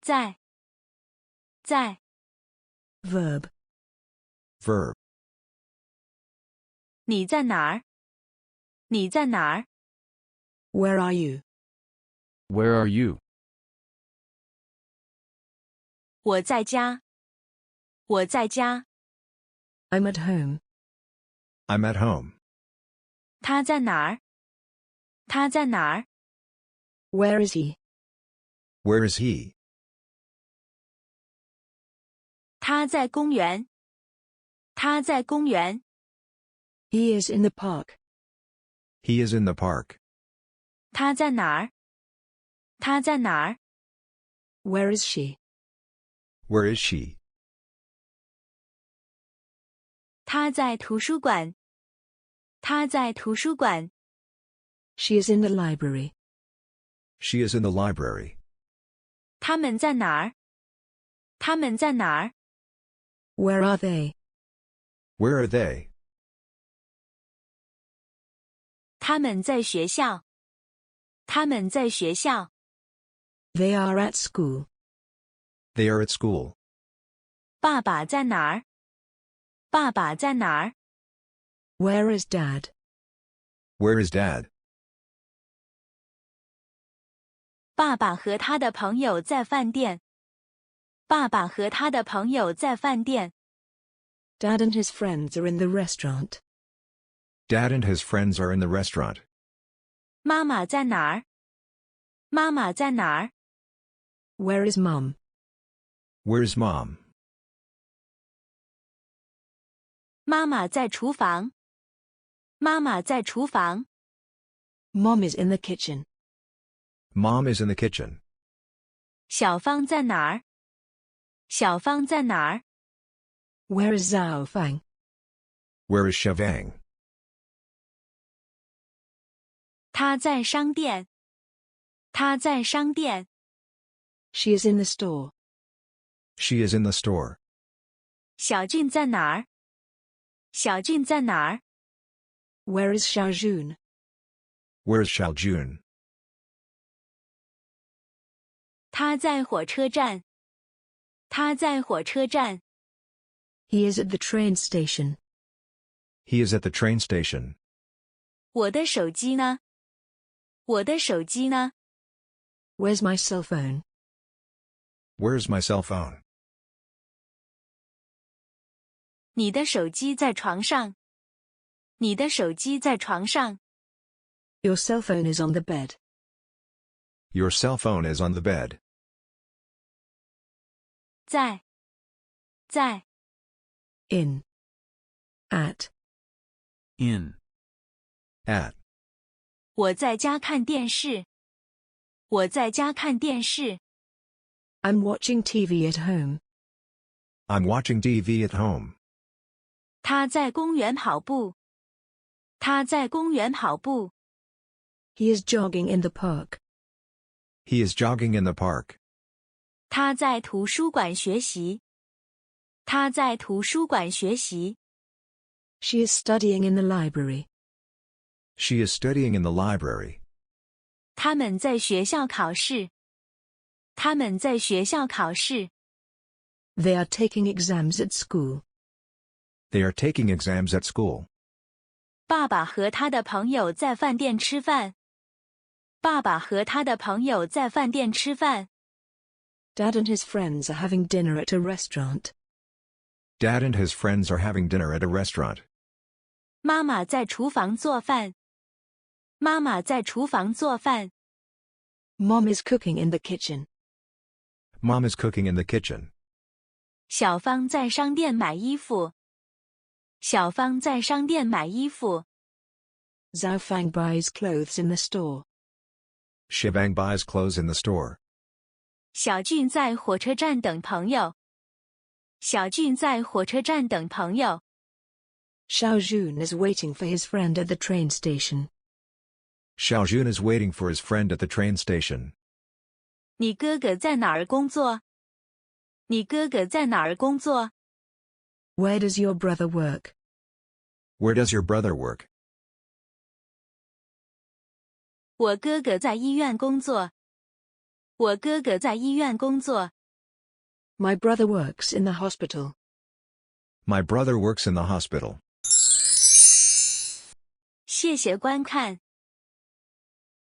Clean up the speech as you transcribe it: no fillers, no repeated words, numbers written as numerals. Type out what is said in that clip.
在，在。Verb. Verb. 你在哪儿？你在哪儿？ Where are you? Where are you? 我在家。我在家。 I'm at home. I'm at home. 他在哪儿？他在哪儿？ Where is he? Where is he? 他在公园。他在公园。 He is in the park. He is in the park. 他在哪儿？他在哪儿？ Where is she? Where is she? 他在图书馆。他在图书馆。 She is in the library. She is in the library. 他们在哪儿？他们在哪儿？ Where are they? Where are they? 他们在学校。他们在学校。 They are at school. They are at school. 爸爸在哪儿？爸爸在哪儿？ Where is Dad? Where is Dad? 爸爸和他的朋友在饭店。爸爸和他的朋友在饭店。 Dad and his friends are in the restaurant. Dad and his friends are in the restaurant. 妈妈在哪儿？妈妈在哪儿？ Where is Mum? Where's Mom? 妈妈在厨房。妈妈在厨房。 Mom is in the kitchen. Mom is in the kitchen. 小芳在哪儿？小芳在哪儿？ Where is Zhao Fang? Where is Shavang? 她在商店。她在商店。 She is in the store. She is in the store. 小俊在哪儿？小俊在哪儿？ Where is Xiaojun? Where's Xiaojun? 他在火车站。他在火车站。 He is at the train station. He is at the train station. 我的手机呢？我的手机呢？ Where's my cell phone? Where's my cell phone? 你的手机在床上。你的手机在床上。 Your cell phone is on the bed. Your cell phone is on the bed. 在。在。 In. At. In. At. 我在家看电视。我在家看电视。 I'm watching TV at home. I'm watching TV at home. 他在公园跑步。他在公园跑步。 He is jogging in the park. He is jogging in the park. 他在图书馆学习。他在图书馆学习。 She is studying in the library. She is studying in the library. 他们在学校考试。他们在学校考试。 They are taking exams at school. They are taking exams at school. 爸爸和他的朋友在饭店吃饭。爸爸和他的朋友在饭店吃饭。 Dad and his friends are having dinner at a restaurant. Dad and his friends are having dinner at a restaurant. 妈妈在厨房做饭。妈妈在厨房做饭。 Mom is cooking in the kitchen. Mom is cooking in the kitchen. 小芳在商店买衣服。小芳在商店买衣服。 Zhao Fang buys clothes in the store. Shivang buys clothes in the store. 小俊在火车站等朋友。小俊在火车站等朋友。 Xiaojun is waiting for his friend at the train station. Xiaojun is waiting for his friend at the train station. 你哥哥在哪儿工作？你哥哥在哪儿工作？ Where does your brother work? Where does your brother work? 我哥哥在医院工作。我哥哥在医院工作。My brother works in the hospital. My brother works in the hospital.谢谢观看。